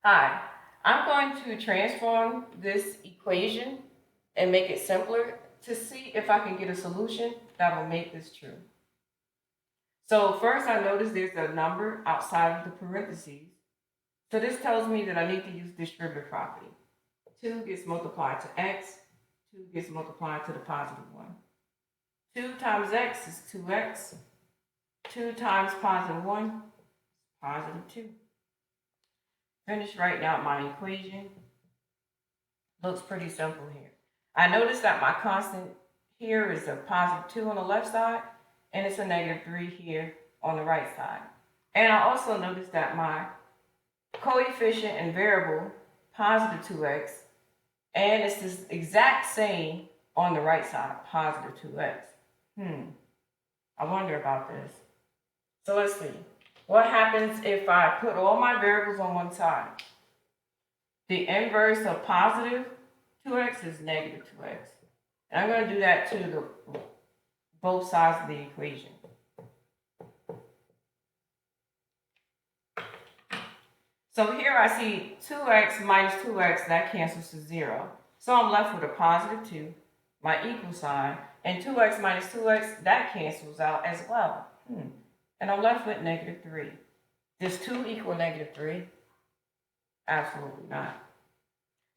Hi, I'm going to transform this equation and make it simpler to see if I can get a solution that will make this true. So first I notice there's a number outside of the parentheses. So this tells me that I need to use distributive property. 2 gets multiplied to x, 2 gets multiplied to the positive 1. 2 times x is 2x, 2 times positive 1 is positive 2. Finish writing out my equation. Looks pretty simple here. I notice that my constant here is a positive 2 on the left side, and it's a negative 3 here on the right side. And I also notice that my coefficient and variable, positive 2x, and it's this exact same on the right side, positive 2x. I wonder about this. So let's see. What happens if I put all my variables on one side? The inverse of positive 2x is negative 2x. And I'm going to do that to both sides of the equation. So here I see 2x minus 2x, that cancels to 0. So I'm left with a positive 2, my equal sign, and 2x minus 2x, that cancels out as well. And I'm left with negative 3. Does 2 equal negative 3? Absolutely not.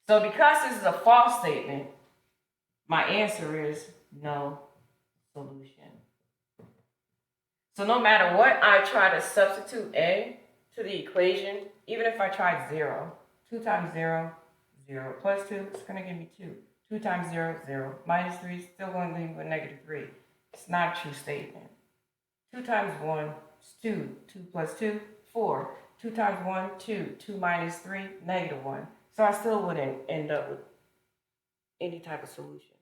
So because this is a false statement, my answer is no solution. So no matter what I try to substitute in to the equation, even if I tried 0, 2 times 0, 0, plus 2, it's going to give me 2. 2 times 0, 0, minus 3, still going to leave me with negative 3. It's not a true statement. 2 times 1 is 2. 2 plus 2, 4. 2 times 1, 2. 2 minus 3, negative 1. So I still wouldn't end up with any type of solution.